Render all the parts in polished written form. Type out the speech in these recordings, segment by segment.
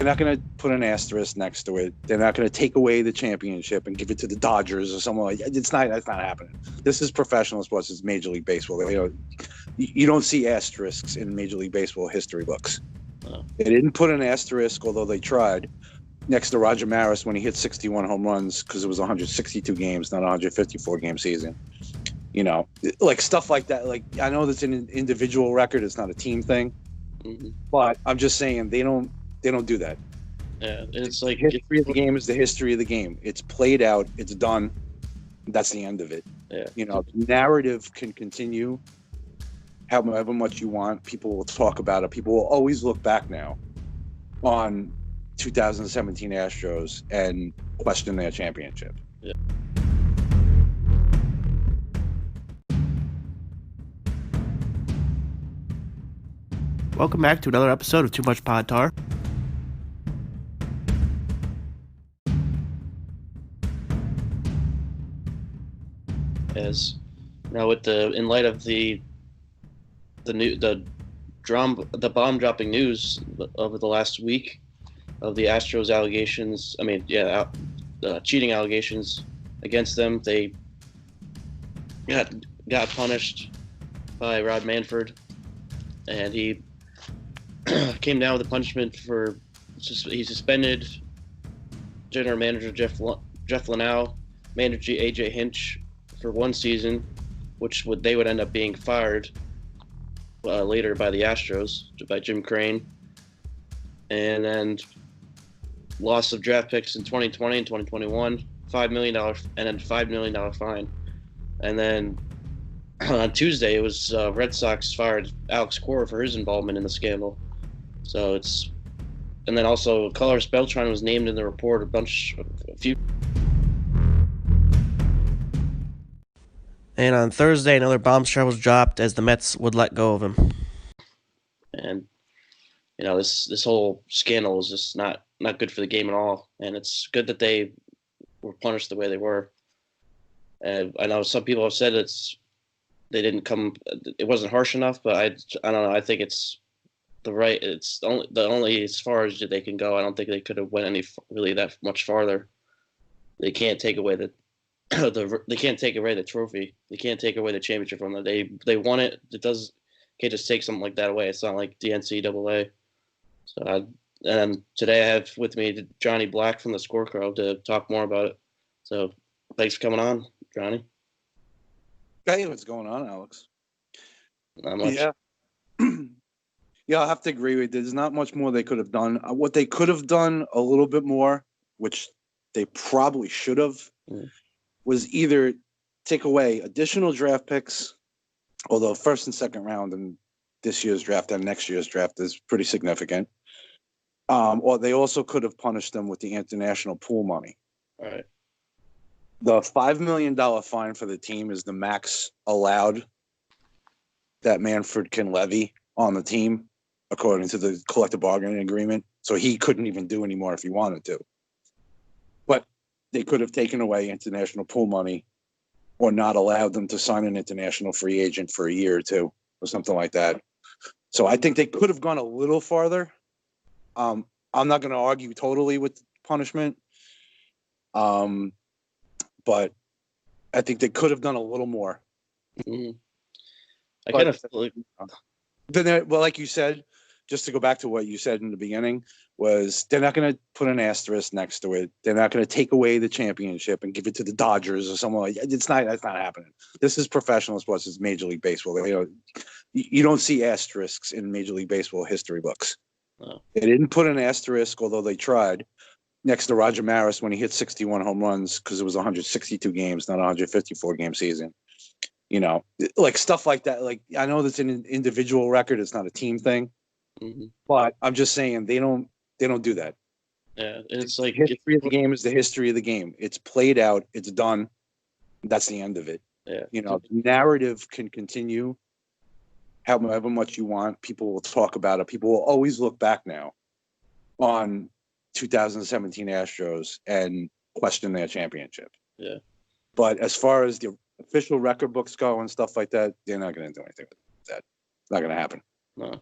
They're not going to put an asterisk next to it. They're not going to take away the championship and give it to the Dodgers or someone like that. That's not happening. This is professional sports. It's Major League Baseball. You don't see asterisks in Major League Baseball history books. Oh. They didn't put an asterisk, although they tried, next to Roger Maris when he hit 61 home runs because it was 162 games, not a 154 game season. Like stuff like that. Like, I know that's an individual record. It's not a team thing. Mm-hmm. But I'm just saying they don't do that. Yeah, it's like the history of the game is the history of the game. It's played out. It's done. That's the end of it. Yeah. The narrative can continue however much you want. People will talk about it. People will always look back now on 2017 Astros and question their championship. Yeah. Welcome back to another episode of Too Much Pod Tar. As now, in light of the bomb dropping news over the last week of the Astros allegations, cheating allegations against them, they got punished by Rob Manfred, and he came down with a punishment for he suspended general manager Jeff Linnell, manager AJ Hinch for 1 season, which they would end up being fired later by the Astros, by Jim Crane, and then loss of draft picks in 2020 and 2021, $5 million, and then $5 million fine. And then on Tuesday, it was Red Sox fired Alex Cora for his involvement in the scandal. So and then also Carlos Beltran was named in the report a few. And on Thursday, another bombshell was dropped as the Mets would let go of him. And this whole scandal is just not good for the game at all. And it's good that they were punished the way they were. And I know some people have said it wasn't harsh enough, but I don't know. I think it's it's only as far as they can go. I don't think they could have went really that much farther. They can't take away they can't take away the trophy. They can't take away the championship from them. They won it. Can't just take something like that away. It's not like the NCAA. So and today I have with me Johnnie Black from the Scorecard to talk more about it. So thanks for coming on, Johnny. Hey, what's going on, Alex? Not much. Yeah. Yeah, I'll have to agree with you. There's not much more they could have done. What they could have done a little bit more, which they probably should have, was either take away additional draft picks, although first and second round in this year's draft and next year's draft is pretty significant. Or they also could have punished them with the international pool money. All right. The $5 million fine for the team is the max allowed that Manfred can levy on the team, according to the collective bargaining agreement. So he couldn't even do anymore if he wanted to. But they could have taken away international pool money or not allowed them to sign an international free agent for a year or two or something like that. So I think they could have gone a little farther. I'm not going to argue totally with punishment. But I think they could have done a little more. Mm-hmm. I kind of feel like... Well, like you said, just to go back to what you said in the beginning, was they're not going to put an asterisk next to it. They're not going to take away the championship and give it to the Dodgers or someone like that. That's not happening. This is professional sports. It's Major League Baseball. You don't see asterisks in Major League Baseball history books. No. They didn't put an asterisk, although they tried, next to Roger Maris when he hit 61 home runs because it was 162 games, not a 154 game season. Like stuff like that. Like, I know that's an individual record. It's not a team thing. Mm-hmm. But I'm just saying they don't do that. Yeah, it's like the history of the game is the history of the game. It's played out. It's done. That's the end of it. Yeah. The narrative can continue however much you want. People will talk about it. People will always look back now on 2017 Astros and question their championship. Yeah. But as far as the official record books go and stuff like that, they're not going to do anything with that. It's not going to happen. No.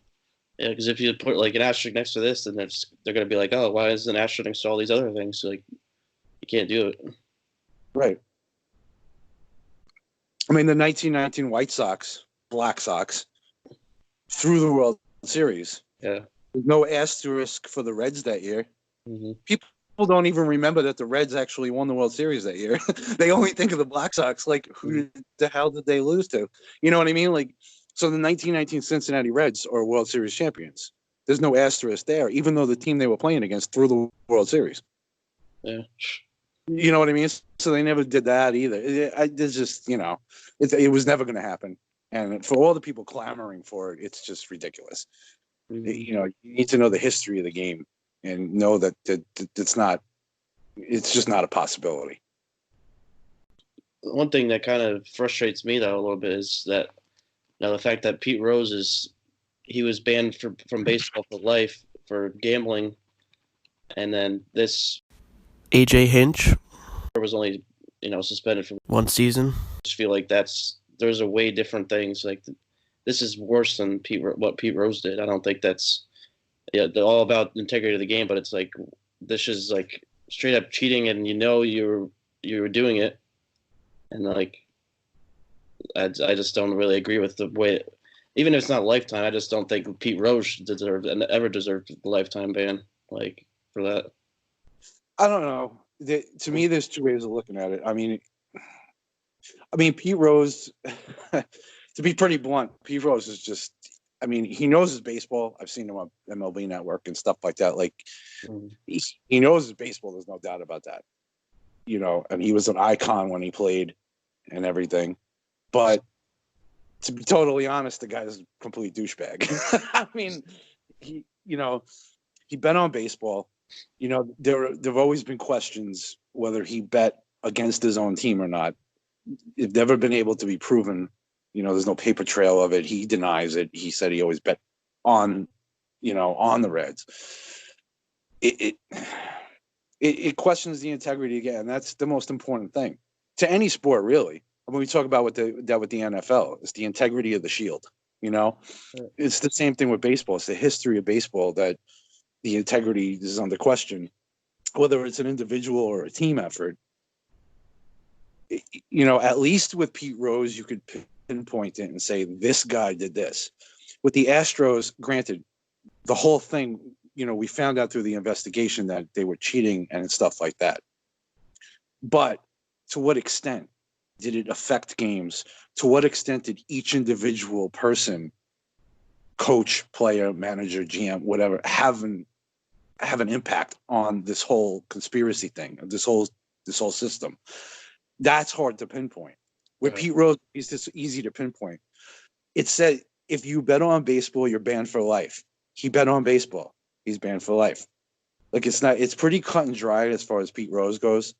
Yeah, because if you put like an asterisk next to this, then they're going to be like, oh, why is an asterisk next to all these other things? Like, you can't do it. Right. I mean, the 1919 White Sox, Black Sox, through the World Series. Yeah. There's no asterisk for the Reds that year. Mm-hmm. People don't even remember that the Reds actually won the World Series that year. They only think of the Black Sox. Like, who the hell did they lose to? You know what I mean? Like, so the 1919 Cincinnati Reds are World Series champions. There's no asterisk there, even though the team they were playing against through the World Series. Yeah. You know what I mean? So they never did that either. It's just, it was never going to happen. And for all the people clamoring for it, it's just ridiculous. Mm-hmm. You need to know the history of the game and know that it's just not a possibility. One thing that kind of frustrates me though a little bit is that the fact that Pete Rose he was banned from baseball for life for gambling, and then this AJ Hinch was only suspended for 1 season. I just feel like there's a way different things. Like this is worse than what Pete Rose did. I don't think that's they're all about integrity of the game, but it's like this is like straight up cheating, and you were doing it, and like I just don't really agree with the way. Even if it's not lifetime, I just don't think Pete Rose ever deserved the lifetime ban like for that. I don't know. To me, there's two ways of looking at it. I mean, Pete Rose, to be pretty blunt, Pete Rose is just, he knows his baseball. I've seen him on MLB Network and stuff like that. Like, he knows his baseball. There's no doubt about that. And he was an icon when he played and everything. But to be totally honest, the guy's a complete douchebag. He bet on baseball. There've always been questions whether he bet against his own team or not. It's never been able to be proven. There's no paper trail of it. He denies it. He said he always bet on the Reds. It questions the integrity again. That's the most important thing to any sport, really. When we talk about with the NFL, it's the integrity of the shield. It's the same thing with baseball. It's the history of baseball that the integrity is under question, whether it's an individual or a team effort. At least with Pete Rose, you could pinpoint it and say, this guy did this. With the Astros, granted, the whole thing, we found out through the investigation that they were cheating and stuff like that. But to what extent did it affect games? To what extent did each individual person, coach, player, manager, GM, whatever, have an impact on this whole conspiracy thing, this whole system? That's hard to pinpoint. With Pete Rose, it's just easy to pinpoint. It said if you bet on baseball, you're banned for life. He bet on baseball. He's banned for life. Like it's pretty cut and dry as far as Pete Rose goes.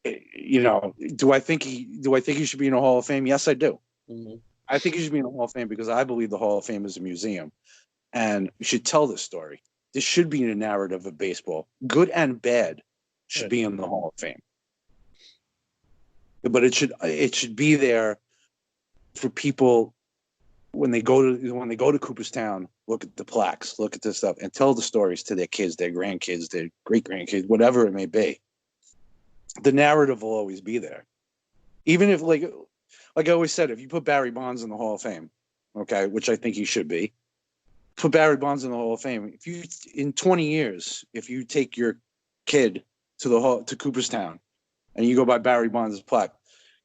Do I think he should be in the Hall of Fame? Yes, I do. Mm-hmm. I think he should be in the Hall of Fame because I believe the Hall of Fame is a museum, and we should tell this story. This should be in a narrative of baseball, good and bad, should be in the Hall of Fame. But it should be there for people when they go to Cooperstown, look at the plaques, look at this stuff, and tell the stories to their kids, their grandkids, their great grandkids, whatever it may be. The narrative will always be there, even if like I always said, if you put Barry Bonds in the Hall of Fame, okay, which I think he should be, put Barry Bonds in the Hall of Fame. If you in 20 years, if you take your kid to Cooperstown, and you go by Barry Bonds' plaque,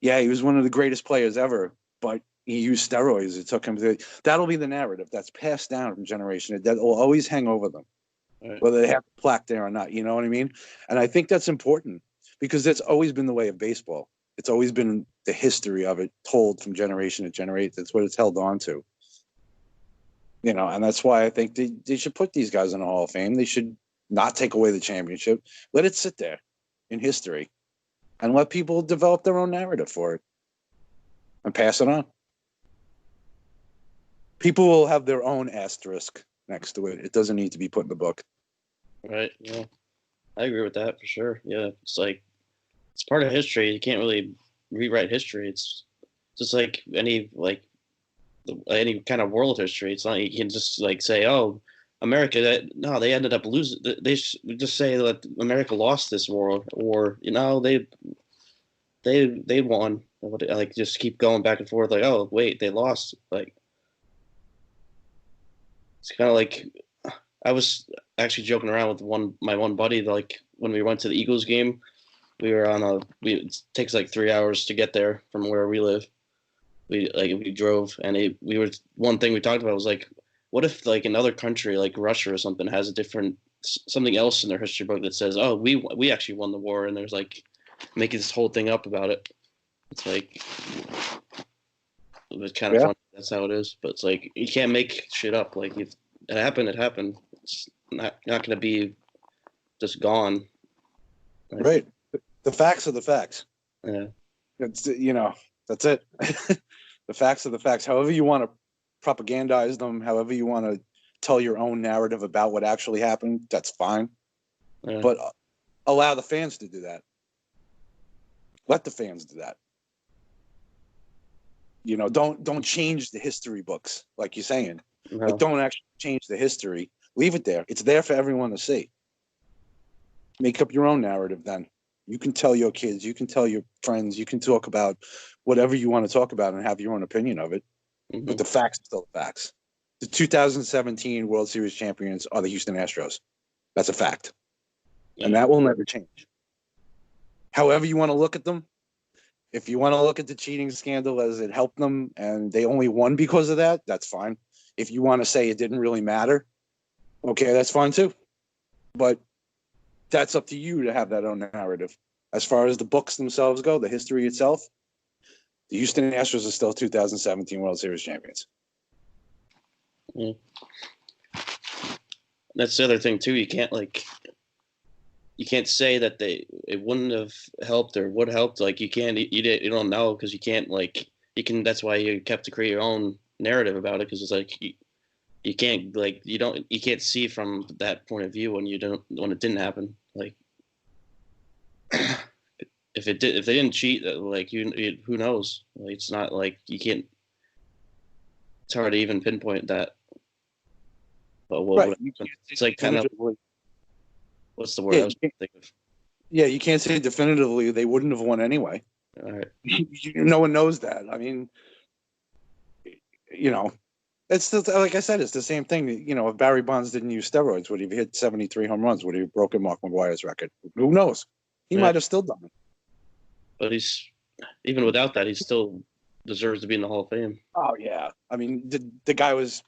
yeah, he was one of the greatest players ever, but he used steroids. It took him that'll be the narrative that's passed down from generation. That will always hang over them, whether they have a plaque there or not. You know what I mean? And I think that's important because that's always been the way of baseball. It's always been the history of it told from generation to generation. That's what it's held on to. And that's why I think they should put these guys in the Hall of Fame. They should not take away the championship. Let it sit there in history and let people develop their own narrative for it and pass it on. People will have their own asterisk next to it. It doesn't need to be put in the book. Right. Yeah. I agree with that for sure. Yeah. It's like, it's part of history. You can't really rewrite history. It's just like any, like, any kind of world history. It's not you can just like say, oh, America. No, they ended up losing. They just say that America lost this war, or they won. Like just keep going back and forth. Like, oh wait, they lost. Like it's kind of like I was actually joking around with my one buddy. Like when we went to the Eagles game, we were on it takes like 3 hours to get there from where we live. We drove, and one thing we talked about was like, what if like another country like Russia or something has a different something else in their history book that says, oh, we actually won the war, and there's like making this whole thing up about it. It's like it's kind of funny. That's how it is, but it's like you can't make shit up. Like if it happened, it happened. It's not going to be just gone. Like, right. The facts are the facts. Yeah. It's that's it. The facts are the facts. However you want to propagandize them, however you want to tell your own narrative about what actually happened, that's fine. Yeah. But allow the fans to do that. Let the fans do that. Don't change the history books like you're saying. No. Like, don't actually change the history. Leave it there. It's there for everyone to see. Make up your own narrative then. You can tell your kids, you can tell your friends, you can talk about whatever you want to talk about and have your own opinion of it. Mm-hmm. But the facts are still the facts. The 2017 World Series champions are the Houston Astros. That's a fact. Yeah. And that will never change. However you want to look at them, if you want to look at the cheating scandal as it helped them and they only won because of that, that's fine. If you want to say it didn't really matter, okay, that's fine too. But that's up to you to have that own narrative. As far as the books themselves go, the history itself, the Houston Astros are still 2017 World Series champions. Mm. That's the other thing too. You can't say that it wouldn't have helped or would help. Like you don't know because you can't that's why you kept to create your own narrative about it because it's like you can't see from that point of view when it didn't happen. Like if they didn't cheat, like who knows? Like, it's not like you can't. It's hard to even pinpoint that. But Right. It's like kind of what's the word I was thinking of? Yeah, you can't say definitively they wouldn't have won anyway. All right. No one knows that. I mean, it's like I said, it's the same thing. If Barry Bonds didn't use steroids, would he have hit 73 home runs? Would he have broken Mark McGwire's record? Who knows? He might have still done it. But even without that, he still deserves to be in the Hall of Fame. Oh yeah, I mean the guy's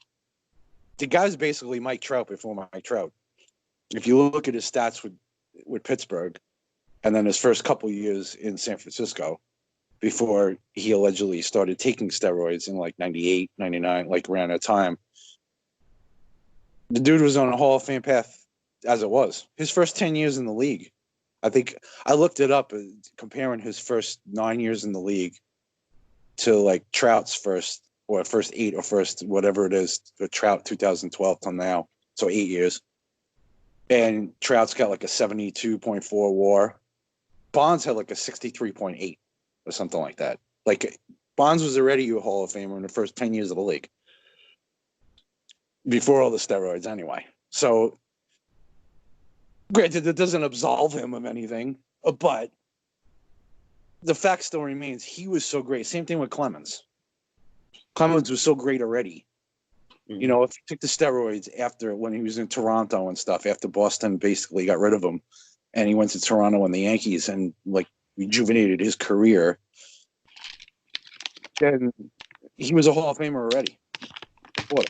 basically Mike Trout before Mike Trout. If you look at his stats with Pittsburgh, and then his first couple years in San Francisco, before he allegedly started taking steroids in like 98, 99, like around that time, the dude was on a Hall of Fame path as it was. His first 10 years in the league, I think I looked it up, comparing his first 9 years in the league to like Trout's first 8 or first whatever it is, for Trout 2012 till now, so 8 years. And Trout's got like a 72.4 WAR. Bonds had like a 63.8 or something like that. Like Bonds was already a Hall of Famer in the first 10 years of the league, before all the steroids anyway. So granted, it doesn't absolve him of anything, but the fact still remains he was so great. Same thing with Clemens. Clemens was so great already. Mm-hmm. If he took the steroids when he was in Toronto and stuff, after Boston basically got rid of him, and he went to Toronto and the Yankees and like rejuvenated his career, then he was a Hall of Famer already. What?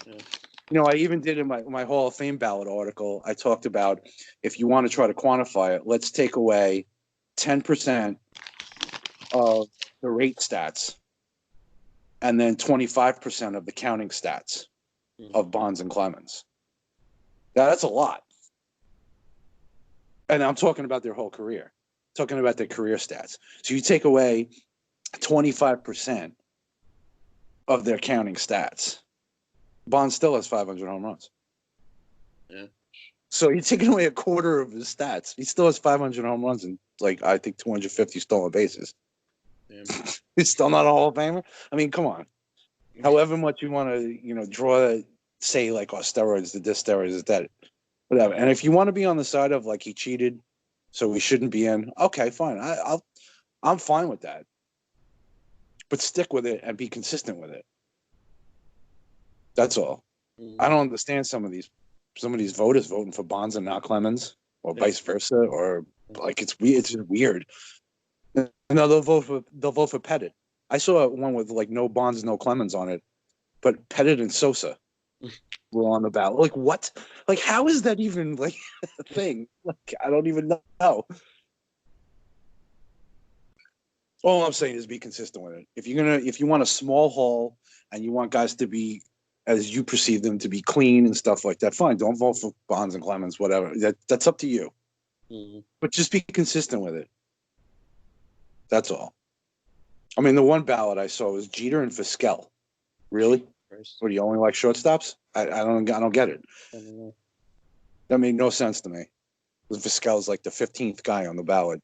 Yeah. I even did in my Hall of Fame ballot article, I talked about if you want to try to quantify it, let's take away 10% of the rate stats and then 25% of the counting stats of Bonds and Clemens. Now, that's a lot. And I'm talking about their whole career, talking about their career stats. So you take away 25% of their counting stats. Bonds still has 500 home runs. Yeah. So you're taking away a quarter of his stats. He still has 500 home runs and I think 250 stolen bases. Yeah. He's still not a Hall of Famer. I mean, come on. However much you want to, draw, say like, steroids, this steroids, is that, whatever. And if you want to be on the side of like he cheated, so he shouldn't be in, okay, fine. I'm fine with that. But stick with it and be consistent with it. That's all. I don't understand some of these voters voting for Bonds and not Clemens, or vice versa, or like it's weird. It's just weird. No, they'll vote for Pettit. I saw one with like no Bonds, no Clemens on it, but Pettit and Sosa were on the ballot. Like what? Like how is that even like a thing? Like I don't even know. All I'm saying is be consistent with it. If you want a small haul and you want guys to be, as you perceive them, to be clean and stuff like that, fine. Don't vote for Bonds and Clemens, whatever. That's up to you. Mm-hmm. But just be consistent with it. That's all. I mean, the one ballot I saw was Jeter and Vizquel. Really? What, do you only like shortstops? I don't get it. That made no sense to me. Vizquel's like the 15th guy on the ballot,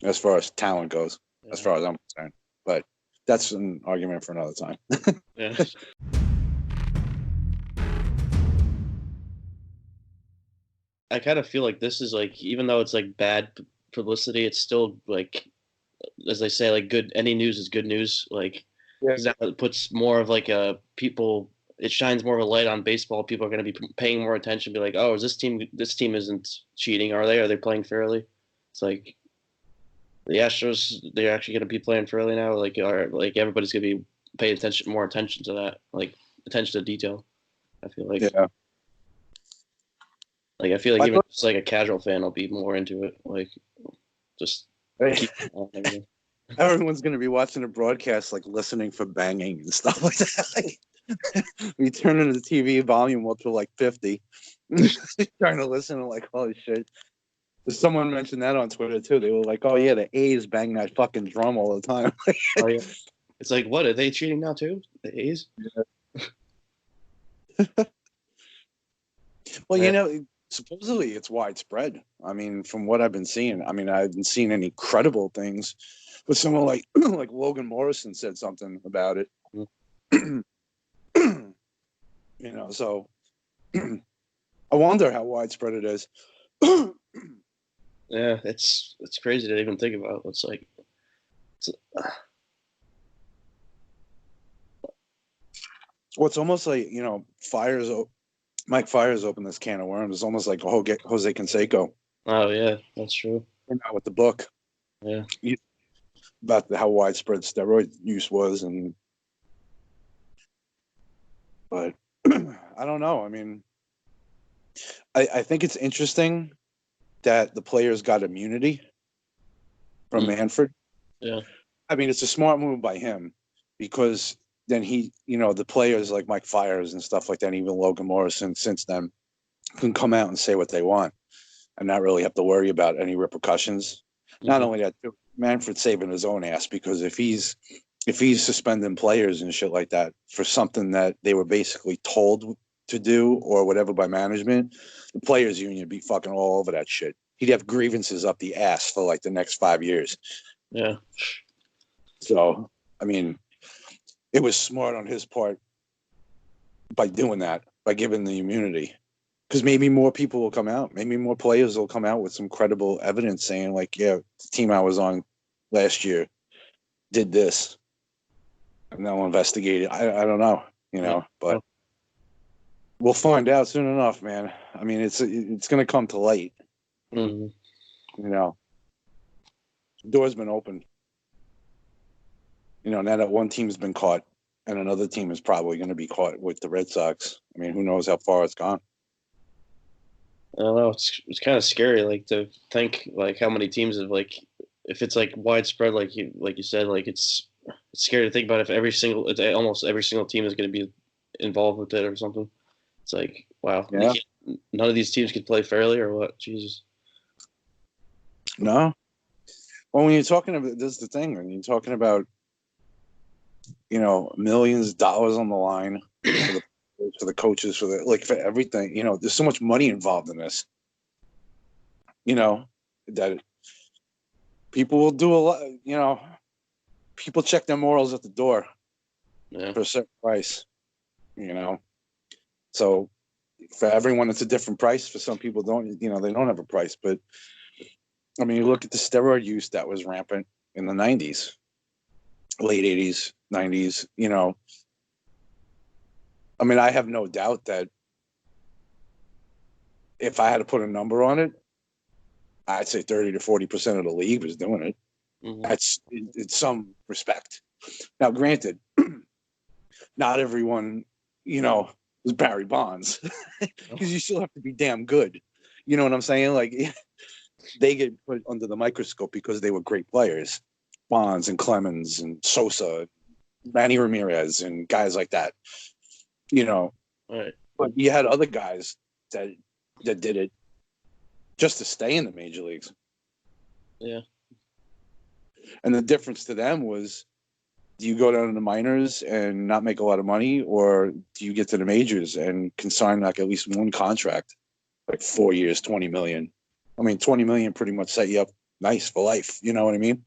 as far as talent goes, as far as I'm concerned. But that's an argument for another time. Yeah. I kind of feel like this is like, even though it's like bad publicity, it's still like, as they say, like good. Any news is good news. Like, that puts more of like people. It shines more of a light on baseball. People are going to be paying more attention. Be like, oh, is this team? This team isn't cheating, are they? Are they playing fairly? It's like the Astros. They're actually going to be playing fairly now. Like, everybody's going to be paying more attention to that. Like attention to detail. I feel like. Yeah. Like I feel like even just like a casual fan will be more into it. Like just keep everyone's going to be watching the broadcast, like listening for banging and stuff like that. Like, we turn the TV volume up to like 50, trying to listen and like, holy shit. Someone mentioned that on Twitter too. They were like, "Oh yeah, the A's bang that fucking drum all the time." Oh yeah, it's like, what, are they cheating now too? The A's? Yeah. Well, supposedly it's widespread. I mean, from what I've been seeing, I haven't seen any credible things, but someone like like Logan Morrison said something about it. So I wonder how widespread it is. Yeah, it's crazy to even think about. It's like, well, it's almost like Mike Fiers opened this can of worms. It's almost like Jose Canseco. Oh yeah, that's true. With the book, yeah, about how widespread steroid use was, but I don't know. I mean, I think it's interesting that the players got immunity from Manfred. Yeah, I mean, it's a smart move by him, because then he, the players like Mike Fiers and stuff like that, and even Logan Morrison since then, can come out and say what they want and not really have to worry about any repercussions. Mm-hmm. Not only that, Manfred's saving his own ass, because if he's suspending players and shit like that for something that they were basically told to do or whatever by management, the players union would be fucking all over that shit. He'd have grievances up the ass for like the next 5 years. Yeah. So, I mean, it was smart on his part by doing that, by giving the immunity, because maybe more people will come out. Maybe more players will come out with some credible evidence saying like, yeah, the team I was on last year did this, and they'll investigate it. I don't know, but we'll find out soon enough, man. I mean, it's going to come to light. Mm-hmm. The door's been opened. Now that one team's been caught and another team is probably going to be caught with the Red Sox. I mean, who knows how far it's gone? I don't know. It's kind of scary, like, to think like how many teams have, like, if it's like widespread, like you said, like it's scary to think about if almost every single team is going to be involved with it or something. It's like, wow, yeah. None of these teams could play fairly or what? Jesus. No. Well, when you're talking about, this is the thing, when you're talking about, millions of dollars on the line for the coaches, for everything, there's so much money involved in this, that people will do a lot, people check their morals at the door Yeah. for a certain price, So for everyone, it's a different price. For some people, they don't have a price. But I mean, you look at the steroid use that was rampant in the 90s, late 80s, 90s. I mean, I have no doubt that if I had to put a number on it, I'd say 30 to 40% of the league was doing it. Mm-hmm. That's in some respect. Now, granted, not everyone, was Barry Bonds, because you still have to be damn good. You know what I'm saying? Like, they get put under the microscope because they were great players. Bonds and Clemens and Sosa, Manny Ramirez, and guys like that. Right. But you had other guys that did it just to stay in the major leagues. Yeah. And the difference to them was, do you go down to the minors and not make a lot of money, or do you get to the majors and can sign like at least one contract, like 4 years, 20 million? I mean, 20 million pretty much set you up nice for life. You know what I mean?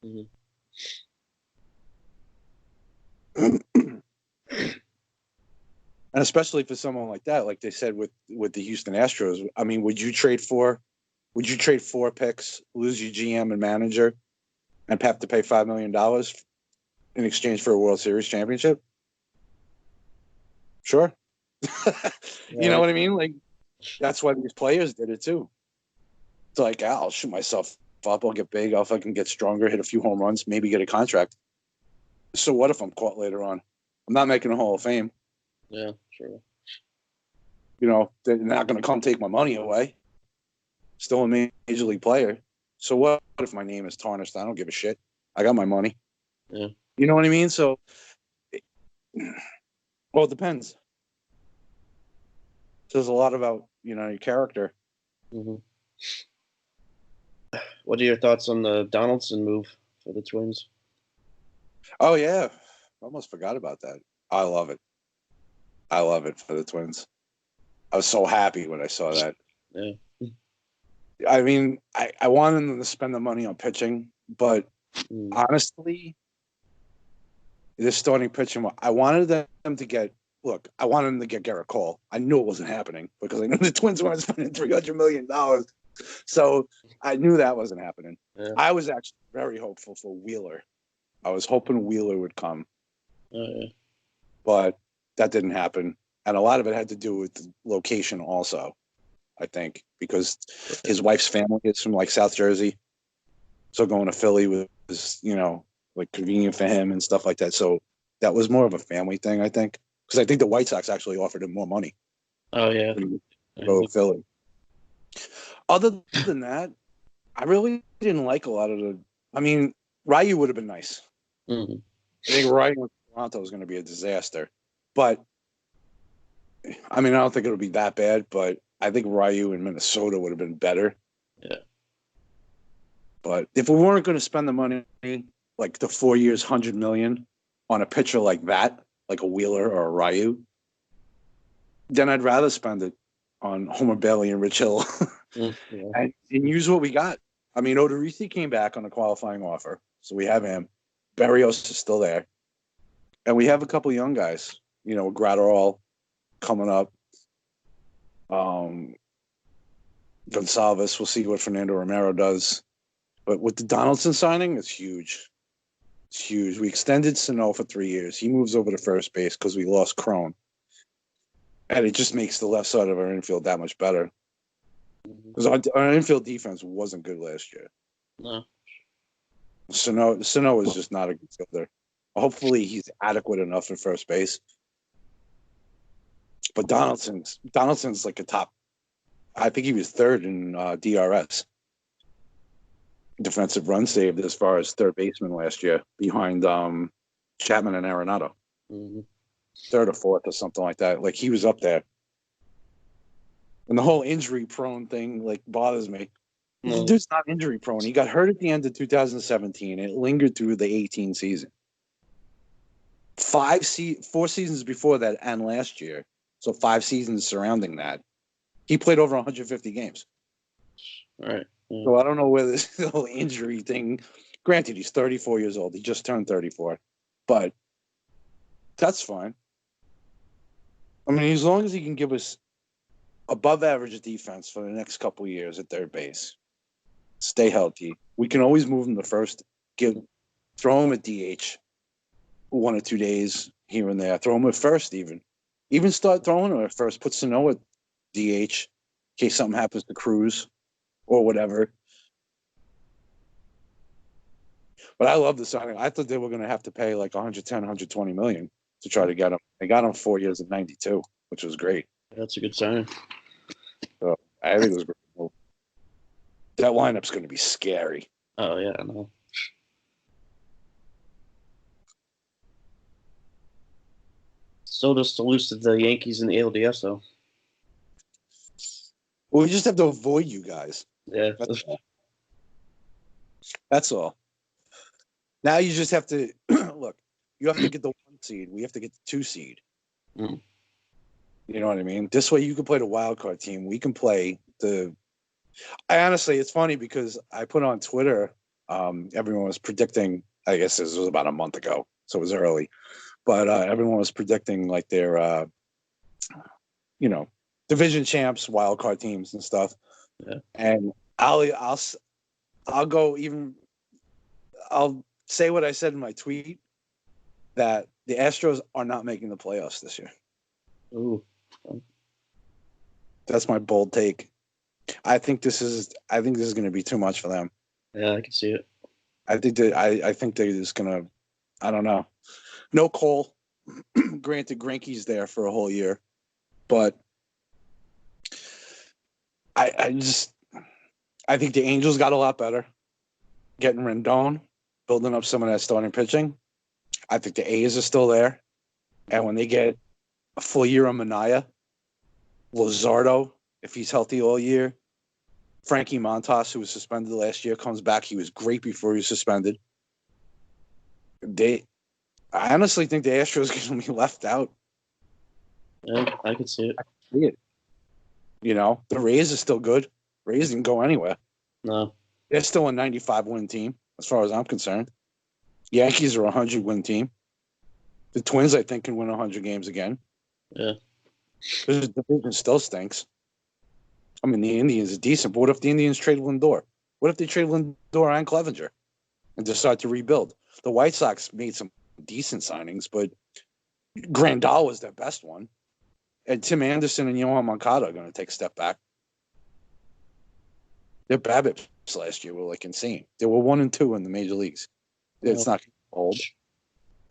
Mm-hmm. And especially for someone like that, like they said with the Houston Astros, I mean, would you trade 4 picks, lose your GM and manager, and have to pay $5 million in exchange for a World Series championship? Sure. You know what I mean? Like, that's why these players did it too. It's like, I'll shoot myself up, I'll get big, I'll fucking get stronger, hit a few home runs, maybe get a contract. So what if I'm caught later on? I'm not making a Hall of Fame. Yeah, sure. They're not going to come take my money away. Still a major league player. So what if my name is tarnished? I don't give a shit. I got my money. Yeah. You know what I mean? So, well, it depends. Says a lot about, your character. Mm-hmm. What are your thoughts on the Donaldson move for the Twins? Oh, yeah. I almost forgot about that. I love it. I love it for the Twins. I was so happy when I saw that. Yeah. I mean, I wanted them to spend the money on pitching, but honestly, this starting pitching, I wanted them to get, I wanted them to get Garrett Cole. I knew it wasn't happening because I knew the Twins weren't spending $300 million. So I knew that wasn't happening. Yeah. I was actually very hopeful for Wheeler. I was hoping Wheeler would come. Yeah. But that didn't happen. And a lot of it had to do with the location also, I think, because his wife's family is from like South Jersey. So going to Philly was, like convenient for him and stuff like that. So that was more of a family thing, I think. Because I think the White Sox actually offered him more money. Oh, yeah. Go to Philly. Other than that, I really didn't like a lot of the. I mean, Ryu would have been nice. Mm-hmm. I think Ryu in Toronto is going to be a disaster. But, I mean, I don't think it'll be that bad, but I think Ryu in Minnesota would have been better. Yeah. But if we weren't going to spend the money, like the 4 years, $100 million on a pitcher like that, like a Wheeler or a Ryu, then I'd rather spend it on Homer Bailey and Rich Hill Yeah. and use what we got. I mean, Odorizzi came back on a qualifying offer, so we have him. Berrios is still there. And we have a couple young guys, Gratterall coming up. Gonsalves, we'll see what Fernando Romero does. But with the Donaldson signing, it's huge. It's huge. We extended Sano for 3 years. He moves over to first base because we lost Crone. And it just makes the left side of our infield that much better. Because our infield defense wasn't good last year. No. Sano is just not a good fielder. Hopefully he's adequate enough at first base. But Donaldson's like a top. I think he was third in DRS. Defensive run saved as far as third baseman last year, behind Chapman and Arenado. Mm-hmm. Third or fourth or something like that. Like, he was up there. And the whole injury-prone thing, like, bothers me. No. Dude's not injury-prone. He got hurt at the end of 2017. It lingered through the 18 season. 4 seasons before that and last year, so 5 seasons surrounding that, he played over 150 games. All right. Yeah. So I don't know where this whole injury thing Granted, he's 34 years old. He just turned 34. But that's fine. I mean, as long as he can give us above average defense for the next couple of years at third base, stay healthy. We can always move him to first. Throw him at DH 1 or 2 days here and there. Throw him at first even. Even start throwing him at first. Put Sano at DH in case something happens to Cruz or whatever. But I love the signing. I thought they were going to have to pay like 110, 120 million to try to get him. They got him 4 years at 92, which was great. That's a good sign. So I think it was great. That lineup's going to be scary. Oh, yeah, I know. Still just to lose to the Yankees in the ALDS, though. Well, we just have to avoid you guys. Yeah. That's all. Now you just have to look. You have to get the 1 seed. We have to get the 2 seed. Mm. You know what I mean? This way you can play the wild card team. We can play the. I honestly, it's funny because I put on Twitter. Everyone was predicting. I guess this was about a month ago, so it was early. But everyone was predicting like their, division champs, wild card teams and stuff. Yeah. And I'll go even. I'll say what I said in my tweet that the Astros are not making the playoffs this year. Ooh. That's my bold take. I think this is going to be too much for them. Yeah, I can see it. I think they're just going to. I don't know. No Cole. Granted, Greinke's there for a whole year, but I think the Angels got a lot better. Getting Rendon, building up some of that starting pitching. I think the A's are still there, and when they get a full year of Manaea, Luzardo, if he's healthy all year, Frankie Montas, who was suspended last year, comes back. He was great before he was suspended. I honestly think the Astros are going to be left out. Yeah, I can see it. See it. The Rays are still good. Rays didn't go anywhere. No. They're still a 95-win team, as far as I'm concerned. Yankees are a 100-win team. The Twins, I think, can win 100 games again. Yeah. The division still stinks. I mean, the Indians are decent, but what if the Indians trade Lindor? What if they trade Lindor and Clevenger and decide to rebuild? The White Sox made some decent signings, but Grandal was their best one. And Tim Anderson and Yohan Moncada are going to take a step back. Their BABIPs last year were like insane. They were 1-2 in the major leagues. It's not old.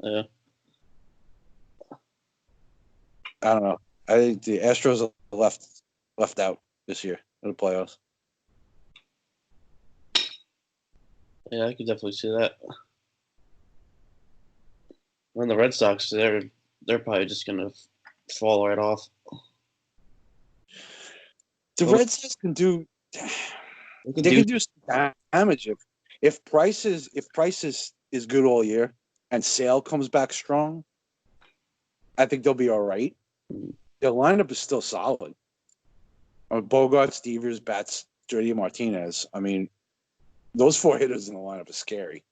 Yeah. I don't know. I think the Astros are left out this year in the playoffs. Yeah, I could definitely see that. And the Red Sox, they're probably just gonna fall right off. The Red Sox can do. They can do some damage if Price is good all year and Sale comes back strong. I think they'll be all right. Their lineup is still solid. Bogart, Stevers, Betts, Jordi Martinez. I mean, those 4 hitters in the lineup are scary.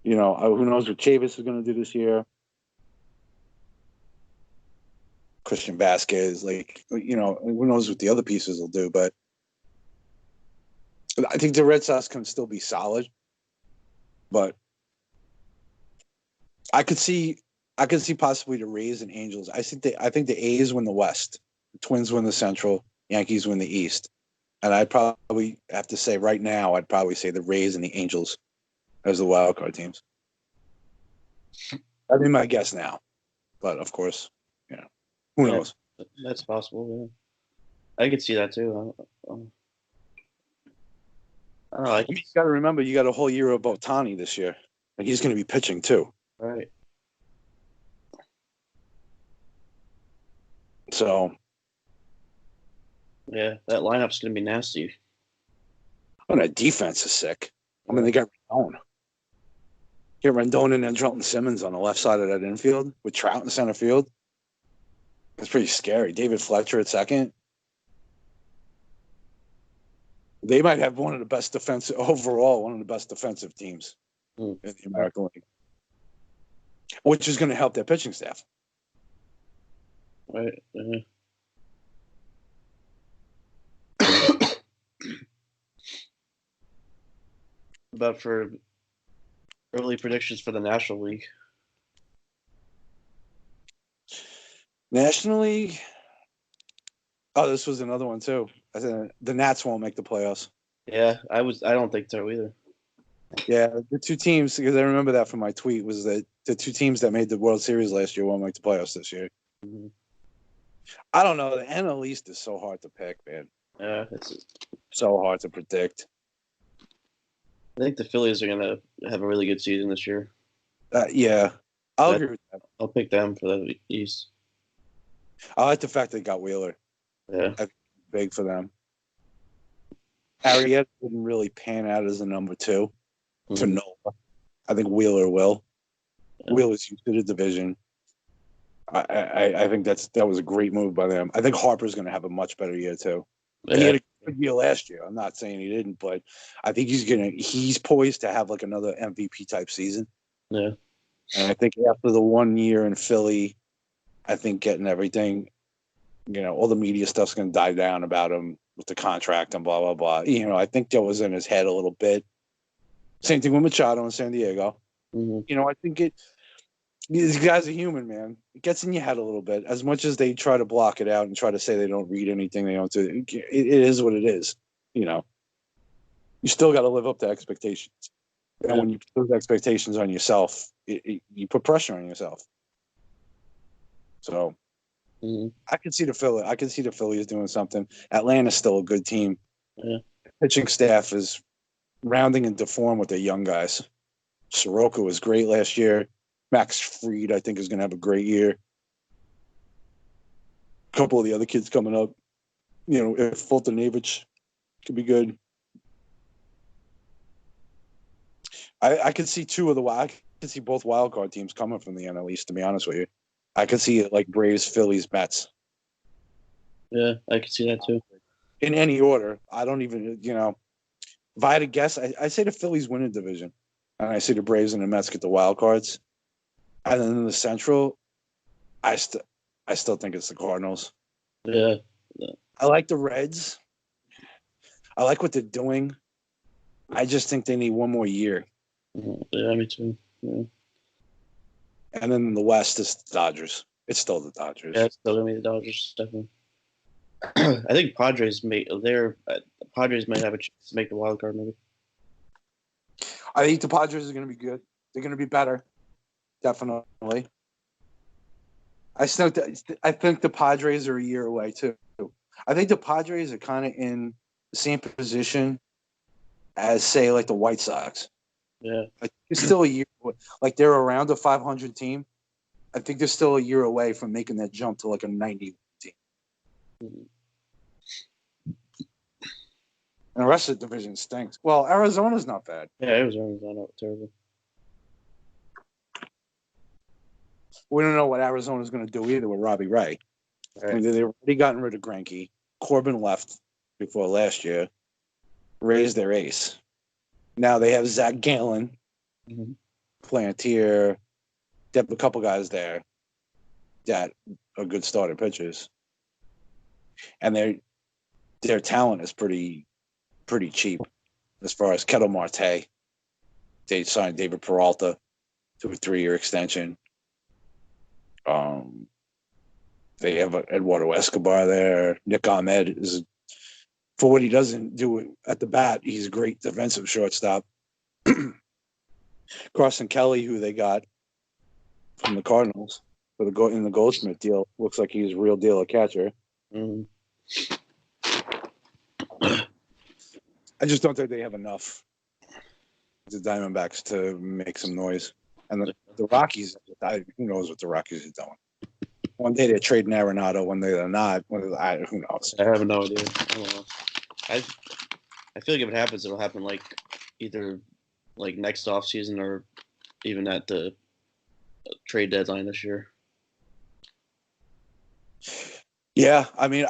Who knows what Chavis is going to do this year? Christian Vasquez, who knows what the other pieces will do, but I think the Red Sox can still be solid. But I could see possibly the Rays and Angels. I think the A's win the West, the Twins win the Central, Yankees win the East. And I'd probably have to say right now, I'd probably say the Rays and the Angels as the wild card teams. That'd be my guess now. But of course, who knows? That's possible, yeah. I could see that too. I don't know. You got to remember, you got a whole year of Ohtani this year. And he's going to be pitching too. Right. So. Yeah, that lineup's going to be nasty. Oh, that defense is sick. I mean, they got Rendon. You got Rendon and Andrelton Simmons on the left side of that infield with Trout in center field. That's pretty scary. David Fletcher at second. They might have one of the best defensive teams Mm. in the American League, which is going to help their pitching staff. Right. About for early predictions for the National League. National League. Oh, this was another one too. I said the Nats won't make the playoffs. Yeah, I don't think so either. Yeah, the two teams, because I remember that from my tweet, was that the two teams that made the World Series last year won't make the playoffs this year. Mm-hmm. I don't know. The NL East is so hard to pick, man. Yeah, it's so hard to predict. I think the Phillies are gonna have a really good season this year. Yeah, I'll agree with that. I'll pick them for the East. I like the fact they got Wheeler. Yeah, I think it's big for them. Arrieta didn't really pan out as a number 2 for Nola. I think Wheeler will. Yeah. Wheeler's used to the division. I think that was a great move by them. I think Harper's going to have a much better year too. Yeah. He had a good year last year. I'm not saying he didn't, but I think he's poised to have like another MVP type season. Yeah. And I think after the 1 year in Philly, I think getting everything, all the media stuff's going to die down about him with the contract and blah, blah, blah. I think that was in his head a little bit. Same thing with Machado in San Diego. Mm-hmm. I think these guys are human, man. It gets in your head a little bit. As much as they try to block it out and try to say they don't read anything, they don't do it. It is what it is. You still got to live up to expectations. Yeah. And when you put those expectations on yourself, you put pressure on yourself. So I can see the Phillies doing something. Atlanta's still a good team. Yeah. Pitching staff is rounding into form with their young guys. Soroka was great last year. Max Fried, I think, is going to have a great year. A couple of the other kids coming up. If Fultonavich could be good. I could see both wild card teams coming from the NL East, to be honest with you. I could see it like Braves, Phillies, Mets. Yeah, I could see that too. In any order. I don't even, if I had to guess, I say the Phillies win the division. And I say the Braves and the Mets get the wild cards. And then in the Central, I still think it's the Cardinals. Yeah. I like the Reds. I like what they're doing. I just think they need one more year. Yeah, me too. Yeah. And then in the West, it's the Dodgers. It's still the Dodgers. Yeah, it's still going to be the Dodgers, definitely. I think Padres might have a chance to make the wild card, maybe. I think the Padres are going to be good. They're going to be better. Definitely. I think the Padres are a year away, too. I think the Padres are kind of in the same position as, say, like the White Sox. Yeah. It's still a year. Like, they're around a 500 team. I think they're still a year away from making that jump to, like, a 90 team. Mm-hmm. And the rest of the division stinks. Well, Arizona's not bad. Yeah, Arizona's not terrible. We don't know what Arizona's going to do either with Robbie Ray. Right. I mean, they've already gotten rid of Greinke. Corbin left before last year. Ray's their ace. Now they have Zach Gallen, Plantier. They have a couple guys there that are good starter pitchers. And their talent is pretty cheap as far as Ketel Marte. They signed David Peralta to a 3-year extension. They have Eduardo Escobar there. Nick Ahmed is, for what he doesn't do at the bat, he's a great defensive shortstop. Carson Kelly, who they got from the Cardinals in the Goldsmith deal, looks like he's a real deal a catcher. Mm-hmm. I just don't think they have enough, the Diamondbacks, to make some noise. And the Rockies, who knows what the Rockies are doing? One day they're trading Arenado, one day they're not. Who knows? I have no idea. I don't know. I feel like if it happens, it'll happen like either like next offseason or even at the trade deadline this year. Yeah, I mean,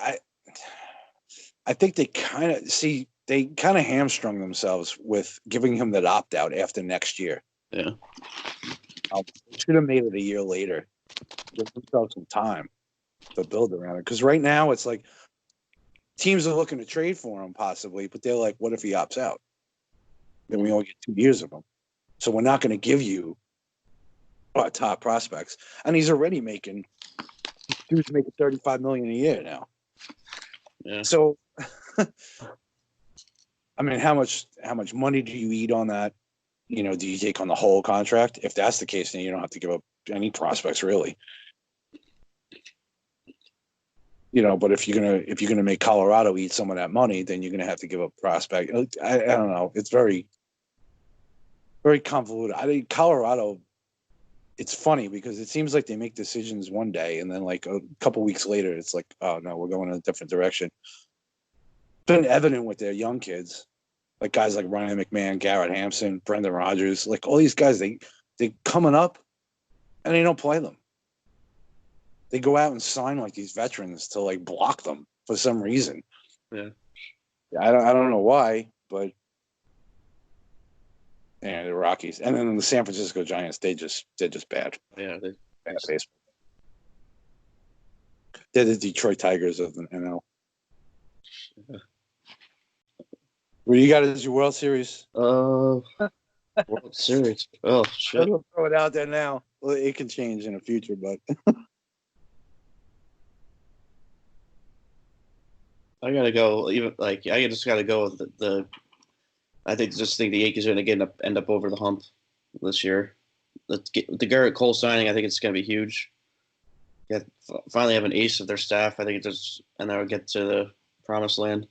I think they kind of see. they kind of hamstrung themselves with giving him that opt out after next year. Yeah. They should have made it a year later. Give themselves some time to build around it. Because right now it's like teams are looking to trade for him possibly, but they're like, what if he opts out? Then we only get 2 years of him. So we're not going to give you top prospects. And he's already making $35 million a year now. Yeah. So, I mean, how much money do you eat on that? You know, do you take on the whole contract? If that's the case, then you don't have to give up any prospects really. You know, but if you're gonna make Colorado eat some of that money, then you're gonna have to give up prospect. I don't know. It's very, very convoluted. I think Colorado. It's funny because it seems like they make decisions one day and then like a couple weeks later, it's like, oh no, we're going in a different direction. It's been evident with their young kids, like guys like Ryan McMahon, Garrett Hampson, Brendan Rodgers, like all these guys. They coming up, and they don't play them. They go out and sign like these veterans to like block them for some reason. Yeah. I don't know why, but yeah, the Rockies, and then the San Francisco Giants, they're just bad. Yeah. Bad baseball. They're the Detroit Tigers of the NL. Yeah. What do you got as your World Series? World Series. Oh shit. I'll throw it out there now. Well, it can change in the future, but I gotta go. Even like I just gotta go with the I think the Yankees are gonna end up over the hump this year. Let's get the Garrett Cole signing. I think it's gonna be huge. Finally have an ace of their staff. I think and they'll get to the promised land,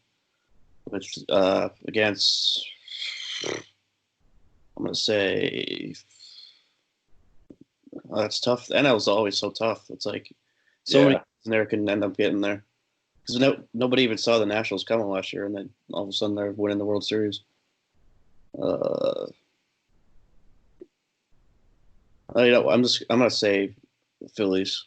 which against I'm gonna say that's tough. The NL is always so tough. It's like so many in there can end up getting there because nobody even saw the Nationals coming last year, and then all of a sudden they're winning the World Series. I'm gonna say Phillies.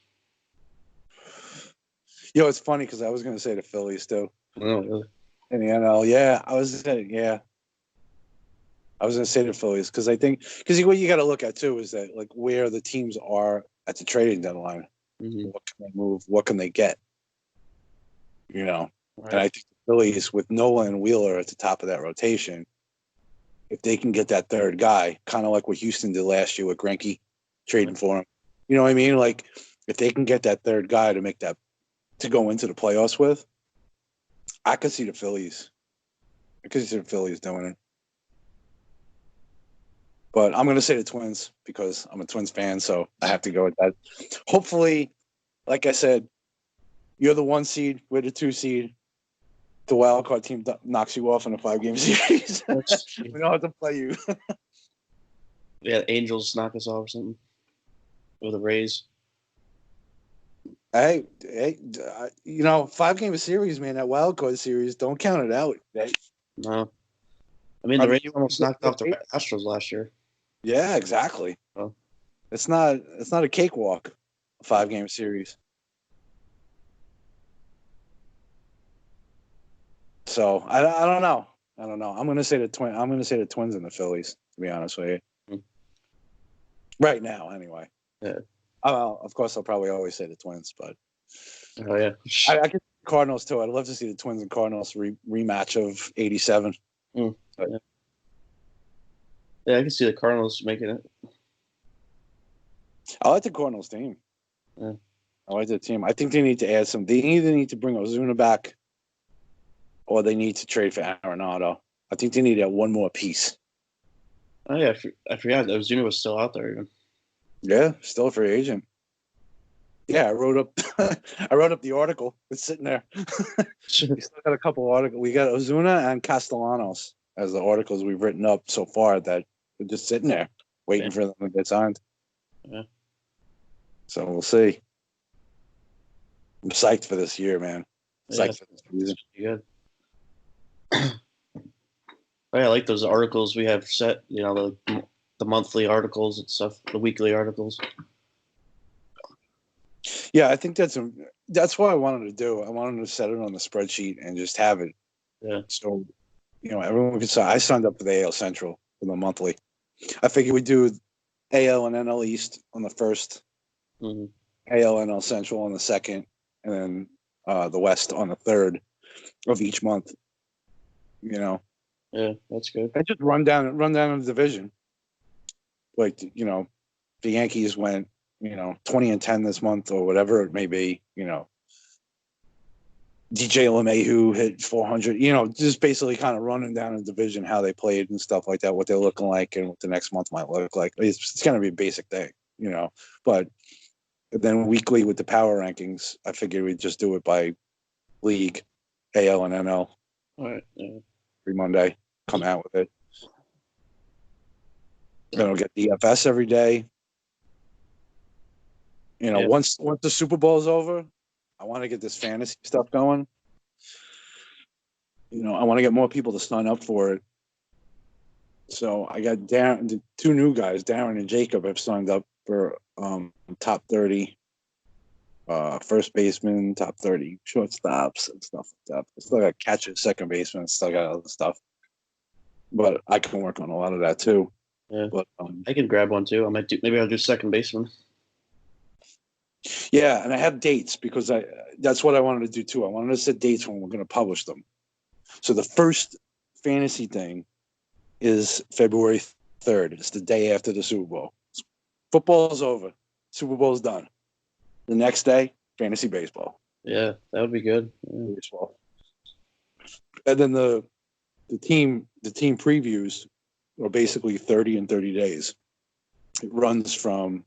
It's funny because I was going to say the Phillies too. Oh, really? In the NL, yeah, I was going to say the Phillies because I think what you got to look at too is that like where the teams are at the trading deadline. Mm-hmm. What can they move? What can they get? You know, Right. And I think the Phillies with Nola and Wheeler at the top of that rotation, if they can get that third guy, kind of like what Houston did last year with Greinke, trading for him. You know what I mean? Like if they can get that third guy to go into the playoffs with, I could see the Phillies. I could see the Phillies doing it. But I'm going to say the Twins because I'm a Twins fan, so I have to go with that. Hopefully, like I said, you're the 1 seed, we're the 2 seed. The wild card team knocks you off in a 5-game series. We don't have to play you. Yeah, Angels knock us off or something. Or the Rays. Hey, 5-game series, man. That wild card series, don't count it out. No. I mean, the Rays almost knocked off the Astros last year. Yeah, exactly. Oh. It's not a cakewalk, a 5-game series. So I don't know. I'm going to say the Twins and the Phillies. To be honest with you, right now, anyway. Yeah. Of course, I'll probably always say the Twins, but oh yeah, I get the Cardinals too. I'd love to see the Twins and Cardinals rematch of '87. Yeah, I can see the Cardinals making it. I like the Cardinals team. Yeah. I like the team. I think they need to add some. They either need to bring Ozuna back, or they need to trade for Arenado. I think they need to add one more piece. Oh yeah, I forgot that Ozuna was still out there even. Yeah, still a free agent. Yeah, I wrote up the article. It's sitting there. We still got a couple articles. We got Ozuna and Castellanos as the articles we've written up so far that are just sitting there waiting for them to get signed. Yeah. So we'll see. I'm psyched for this year, man. Psyched for this season. Good. I like those articles we have set. The monthly articles and stuff, the weekly articles. Yeah, I think that's what I wanted to do. I wanted to set it on the spreadsheet and just have it. Yeah. So, everyone can sign. I signed up for the AL Central for the monthly. I figured we do AL and NL East on the first, Mm-hmm. AL NL Central on the second, and then the West on the third of each month. Yeah, that's good. And just run down the division. Like, the Yankees went, 20-10 this month or whatever it may be. DJ LeMahieu hit 400. Just basically kind of running down the division, how they played and stuff like that, what they're looking like, and what the next month might look like. It's going to be a basic thing, But then weekly with the power rankings, I figured we'd just do it by league, AL and NL. All right. Yeah. Every Monday, come out with it. Then we'll get DFS every day. Once the Super Bowl is over, I want to get this fantasy stuff going. I want to get more people to sign up for it. So I got the two new guys, Darren and Jacob, have signed up for top 30 first baseman, top 30 shortstops and stuff like that. I still got catcher, second baseman, still got other stuff. But I can work on a lot of that too. Yeah. But I can grab one too. Maybe I'll do second baseman. Yeah, and I have dates because that's what I wanted to do too. I wanted to set dates when we're going to publish them. So the first fantasy thing is February 3rd. It's the day after the Super Bowl. Football's over. Super Bowl's done. The next day, fantasy baseball. Yeah, that would be good. Yeah. Baseball. And then the team previews are basically 30 and 30 days. It runs from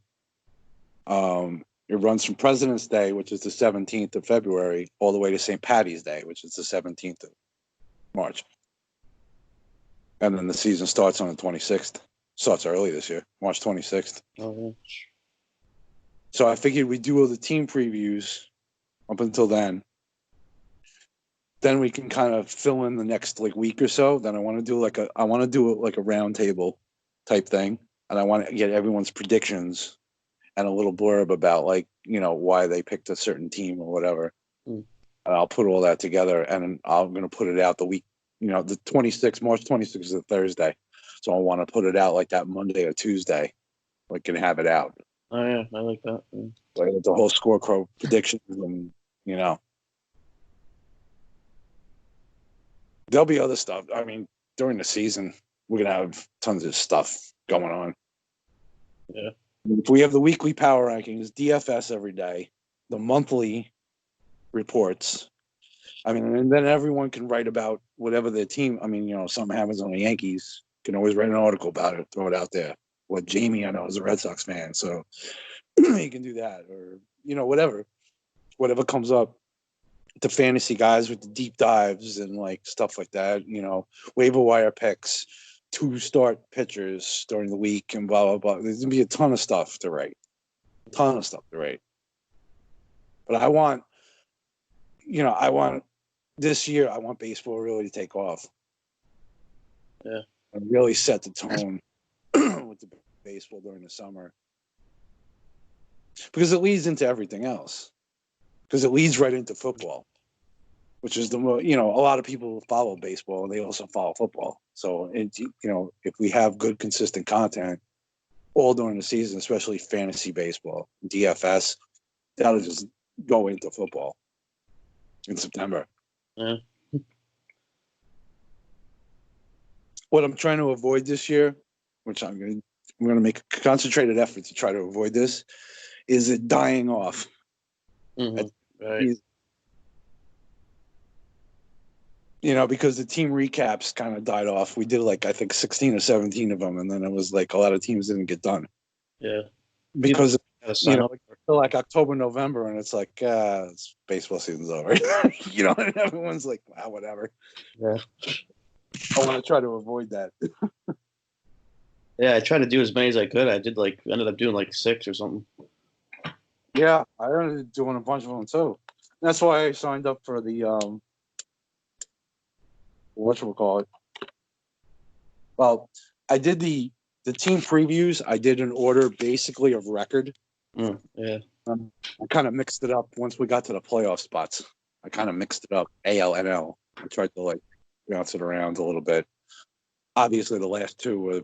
President's Day, which is the 17th of February, all the way to St. Patty's Day, which is the 17th of March. And then the season starts on the 26th. Starts early this year, March 26th. Oh, yeah. So I figured we'd do all the team previews up until then. Then we can kind of fill in the next week or so. Then I want to do a round table type thing, and I want to get everyone's predictions and a little blurb about why they picked a certain team or whatever. Mm. And I'll put all that together, and I'm going to put it out the week. The 26th, March 26th is a Thursday, so I want to put it out like that Monday or Tuesday, and have it out. Oh yeah, I like that. Yeah. Like the whole scorecard predictions, and there'll be other stuff. I mean, during the season, we're gonna have tons of stuff going on. Yeah. If we have the weekly power rankings, DFS every day, the monthly reports. I mean, and then everyone can write about whatever their team. I mean, something happens on the Yankees, can always write an article about it, throw it out there. Well, Jamie, I know, is a Red Sox fan, so he can do that, or whatever comes up. The fantasy guys with the deep dives and stuff like that, waiver wire picks, 2-start pitchers during the week, and blah blah blah. There's gonna be a ton of stuff to write, But I want this year. I want baseball really to take off. Yeah, and really set the tone with the baseball during the summer, because it leads into everything else. Because it leads right into football, which is a lot of people follow baseball and they also follow football. So if we have good, consistent content all during the season, especially fantasy baseball, DFS, that'll just go into football in September. Yeah. What I'm trying to avoid this year, which I'm going to make a concentrated effort to try to avoid this, is it dying off. Mm-hmm. Right. Because the team recaps kind of died off. We did I think 16 or 17 of them, and then it was a lot of teams didn't get done. Yeah. Because October, November, and it's baseball season's over. And everyone's like, wow, whatever. Yeah. I want to try to avoid that. Yeah, I tried to do as many as I could. I did ended up doing 6 or something. Yeah, I ended up doing a bunch of them too. That's why I signed up for the whatchamacallit. Well, I did the team previews. I did an order basically of record. Yeah. I kind of mixed it up once we got to the playoff spots. I kind of mixed it up. AL, NL. I tried to bounce it around a little bit. Obviously, the last two were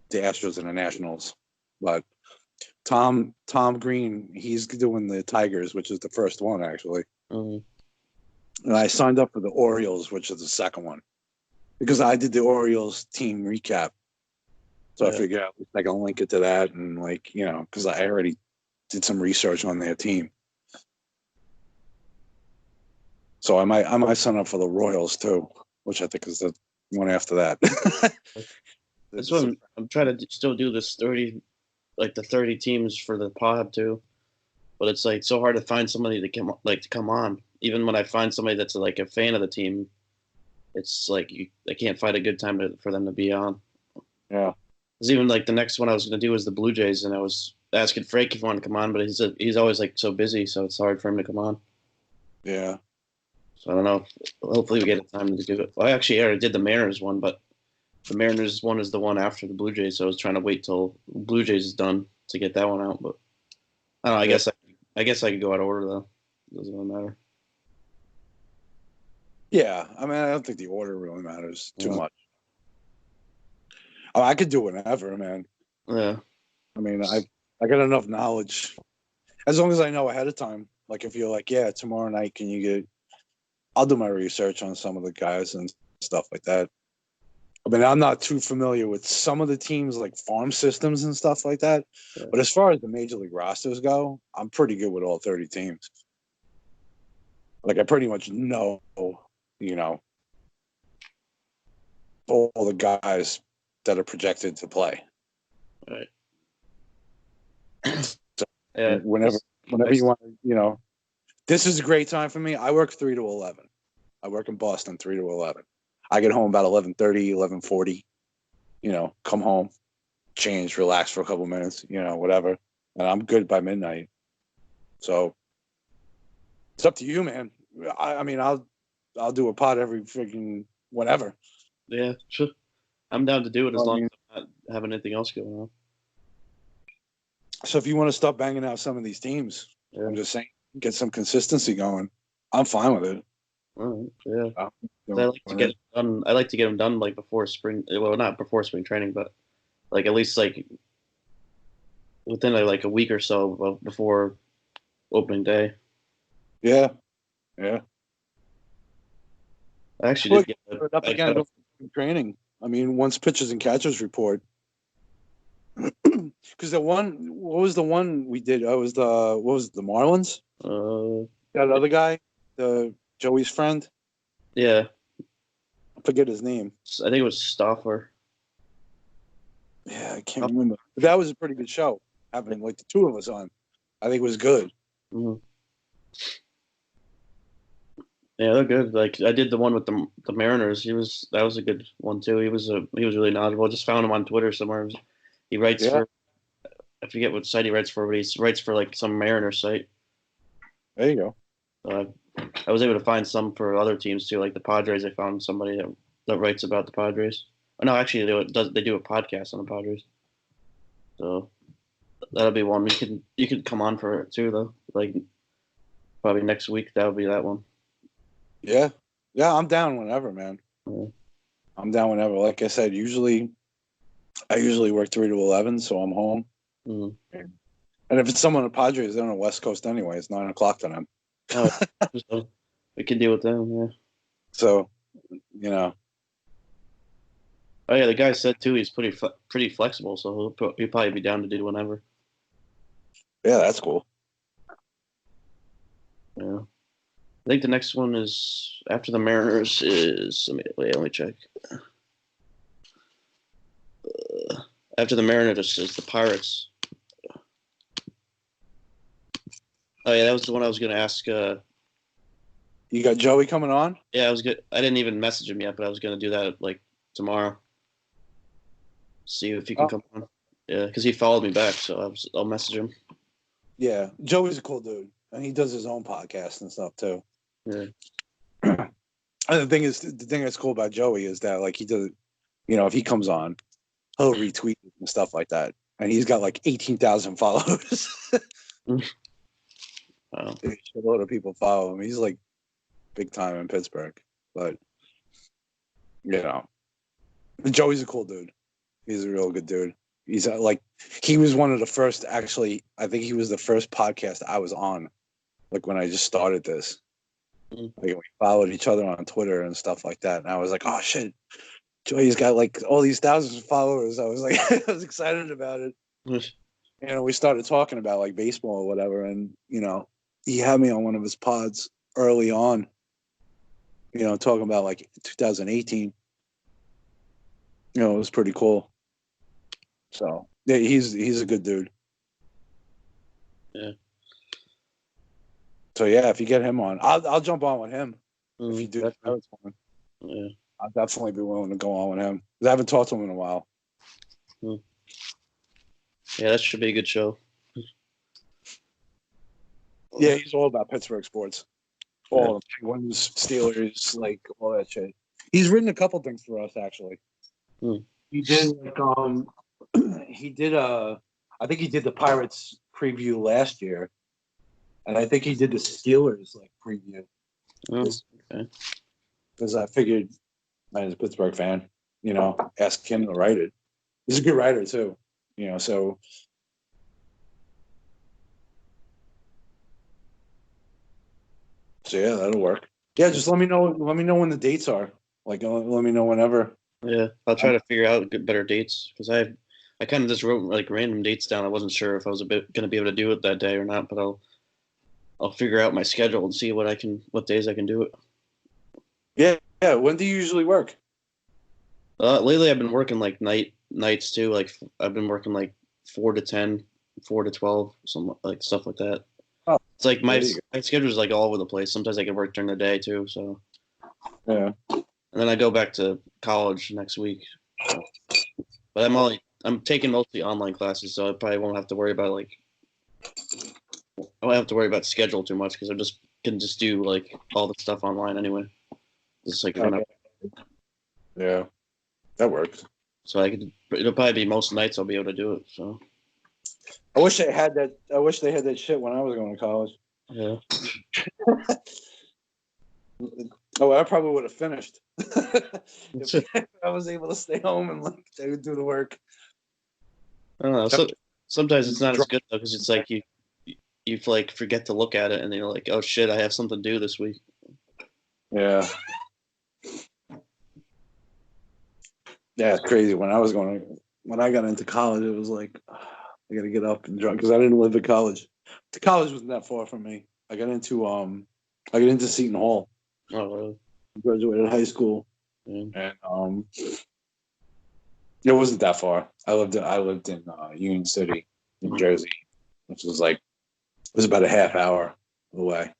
the Astros and the Nationals, but Tom Green, he's doing the Tigers, which is the first one actually. Mhm. And I signed up for the Orioles, which is the second one, because I did the Orioles team recap. So I figured out I can link it to that, and because I already did some research on their team. So I might sign up for the Royals too, which I think is the one after that. That's what I'm trying to still do this 30, like the 30 teams for the pod too. But it's like so hard to find somebody to come on. Even when I find somebody that's like a fan of the team, it's like I can't find a good time for them to be on. Yeah. Because even like the next one I was going to do was the Blue Jays, and I was asking Frank if he wanted to come on, but he's always like so busy, so it's hard for him to come on. Yeah. So I don't know. Hopefully we get a time to do it. Well, I actually already did the Mariners one, but the Mariners one is the one after the Blue Jays, so I was trying to wait till Blue Jays is done to get that one out. But I don't know. I guess I could go out of order though. It doesn't really matter. Yeah, I mean, I don't think the order really matters too much. I could do whatever, man. Yeah. I mean, I got enough knowledge. As long as I know ahead of time. Like, if you're like, yeah, tomorrow night, can you get... I'll do my research on some of the guys and stuff like that. I mean, I'm not too familiar with some of the teams, like farm systems and stuff like that. Yeah. But as far as the Major League rosters go, I'm pretty good with all 30 teams. Like, I pretty much know, all the guys that are projected to play. Right. So whenever you want, this is a great time for me. I work 3 to 11. I work in Boston 3 to 11. I get home about 11:30, 11:40. Come home, change, relax for a couple minutes, whatever, and I'm good by midnight. So it's up to you, man. I mean, I'll do a pod every freaking whatever. Yeah, sure. I'm down to do it as long as I'm not having anything else going on. So if you want to start banging out some of these teams, I'm just saying, get some consistency going. I'm fine with it. All right, yeah. I like to get it done. I like to get them done like before spring. Well, not before spring training, but like at least like within like a week or so before opening day. Yeah. I actually did get up again training. I mean, once pitchers and catchers report. Because what was the one we did? What was the Marlins? That other guy, Joey's friend. Yeah, I forget his name. I think it was Stauffer. Yeah, I can't remember. But that was a pretty good show. Having like the two of us on, I think it was good. Mm-hmm. Yeah, they're good. Like I did the one with the Mariners. That was a good one too. He was really knowledgeable. I just found him on Twitter somewhere. He writes for, I forget what site he writes for, but he writes for like some Mariners site. There you go. I was able to find some for other teams too, like the Padres. I found somebody that writes about the Padres. Oh, no, actually, they do a podcast on the Padres. So that'll be one. You could come on for it too, though. Like probably next week, that'll be that one. Yeah, I'm down whenever, man. Yeah. I'm down whenever. Like I said, I usually work 3 to 11, so I'm home. Mm-hmm. And if it's someone at Padres, they're on the West Coast anyway. It's 9 o'clock to them. Oh, so we can deal with them, yeah. So, Oh yeah, the guy said too he's pretty flexible, so he'll probably be down to do whenever. Yeah, that's cool. Yeah, I think the next one is after the Mariners is. Let me check. After the Mariners is the Pirates. Oh yeah, that was the one I was going to ask. You got Joey coming on? Yeah, I was good. I didn't even message him yet, but I was going to do that like tomorrow. See if he can come on. Yeah, because he followed me back, so I'll message him. Yeah, Joey's a cool dude, and he does his own podcast and stuff too. Yeah. And the thing that's cool about Joey is that like he does, if he comes on, he'll retweet and stuff like that, and he's got like 18,000 followers. Wow. A lot of people follow him. He's like big time in Pittsburgh, but You know, Joey's a cool dude. He's a real good dude. He's he was one of the first. Actually, I think he was the first podcast I was on. Like when I just started this, Mm. like we followed each other on Twitter and stuff like that. And I was like, oh shit, Joey's got like all these thousands of followers. I was like, I was excited about it. We started talking about like baseball or whatever, and he had me on one of his pods early on. Talking about like 2018. It was pretty cool. So yeah, he's a good dude. Yeah. So yeah, if you get him on, I'll jump on with him. If you do, yeah, I'll definitely be willing to go on with him. 'Cause I haven't talked to him in a while. Yeah, that should be a good show. Yeah, he's all about Pittsburgh sports. All the Penguins, Steelers, like all that shit. He's written a couple things for us actually. He did I think he did the Pirates preview last year, and I think he did the Steelers preview. Okay. Because I figured, as a Pittsburgh fan, ask him to write it. He's a good writer too, so. So yeah, that'll work. Yeah, just let me know. Let me know when the dates are. Let me know whenever. Yeah, I'll try to figure out better dates because I kind of just wrote random dates down. I wasn't sure if I was going to be able to do it that day or not, but I'll figure out my schedule and see what days I can do it. Yeah. When do you usually work? Lately, I've been working nights too. Like I've been working 4 to 10, 4 to 12, some stuff like that. Oh, it's like my schedule is all over the place. Sometimes I can work during the day too. So yeah. And then I go back to college next week. So. But I'm taking mostly online classes, so I probably won't have to worry about I won't have to worry about schedule too much because I can just do all the stuff online anyway. Just run up. Yeah, that works. So it'll probably be most nights I'll be able to do it. So I wish they had that. I wish they had that shit when I was going to college. Yeah. Oh, I probably would have finished if I was able to stay home and they would do the work. I don't know. So, sometimes it's not as good though because it's you forget to look at it and then you're like, oh shit, I have something to do this week. Yeah. Yeah, it's crazy. When I got into college, it was like I got to get up and drive because I didn't live at college. The college wasn't that far from me. I got into Seton Hall. Oh, really? I graduated high school, and it wasn't that far. I lived in Union City, New Jersey, which was it was about a half hour away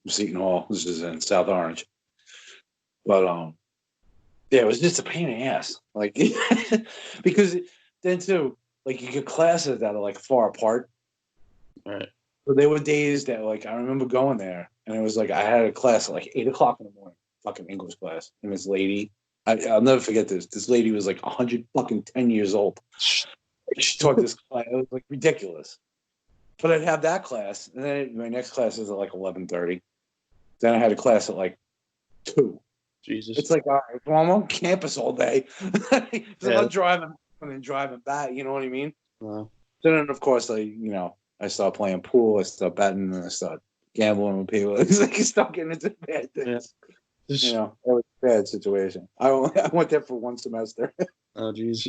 from Seton Hall, which is in South Orange. But yeah, it was just a pain in the ass, because then too, you get classes that are far apart. Right. So there were days that I remember going there, and it was I had a class at 8 o'clock in the morning, fucking English class, and this lady, I'll never forget this. This lady was 110 years old. She taught this class. It was ridiculous. But I'd have that class, and then my next class is at 11:30. Then I had a class at 2. Jesus. It's all right, well, I'm on campus all day. So I'm driving and then driving back. You know what I mean? Wow. So then, of course, I started playing pool. I started betting, and I started gambling with people. It's you start getting into bad things. Yeah. It was a bad situation. I went there for 1 semester. Oh, jeez.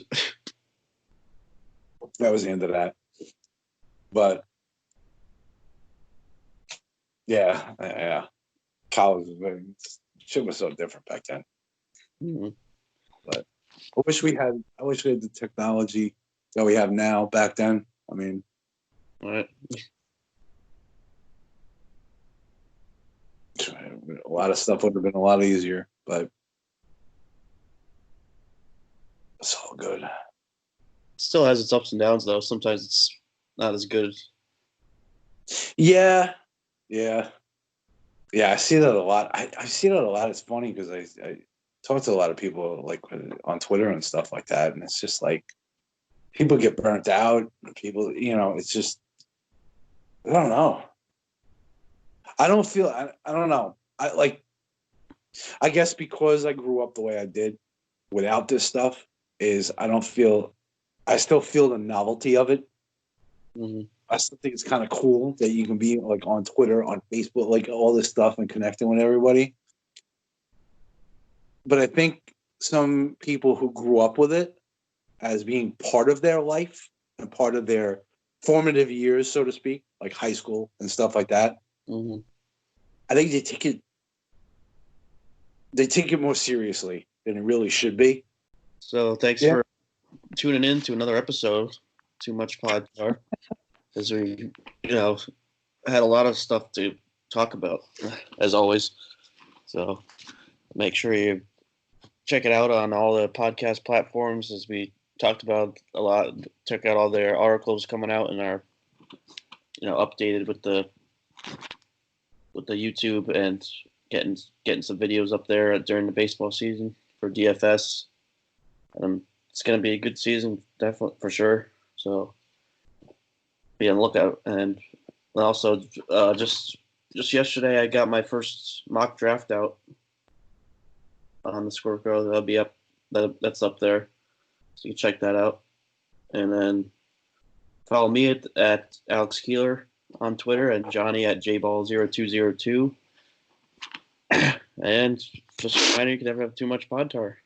That was the end of that. But yeah, college shit was so different back then. Mm-hmm. But I wish we had the technology that we have now back then. I mean, right. A lot of stuff would have been a lot easier, but it's all good. It still has its ups and downs, though. Sometimes it's not as good. Yeah. I see that a lot. I see that a lot. It's funny because I talk to a lot of people on Twitter and stuff like that, and it's just people get burnt out. People, it's just I don't know. I don't feel. I don't know. I guess because I grew up the way I did, without this stuff is I still feel the novelty of it. Mm-hmm. I still think it's kind of cool that you can be like on Twitter, on Facebook, like all this stuff and connecting with everybody. But I think some people who grew up with it as being part of their life and part of their formative years, so to speak, like high school and stuff like that, Mm-hmm. I think they take it more seriously than it really should be. So thanks for tuning in to another episode, Too Much Podcast, as we, had a lot of stuff to talk about, as always. So make sure you check it out on all the podcast platforms, as we talked about a lot. Check out all their articles coming out and are, updated with the YouTube and getting some videos up there during the baseball season for DFS. It's going to be a good season, definitely, for sure. So be on the lookout. And also, just yesterday, I got my first mock draft out on the Scorecard. That'll be up. That's up there, so you can check that out. And then follow me at Alex Keeler on Twitter and Johnnie at jball0202. And just a reminder, you can never have too much pod tar.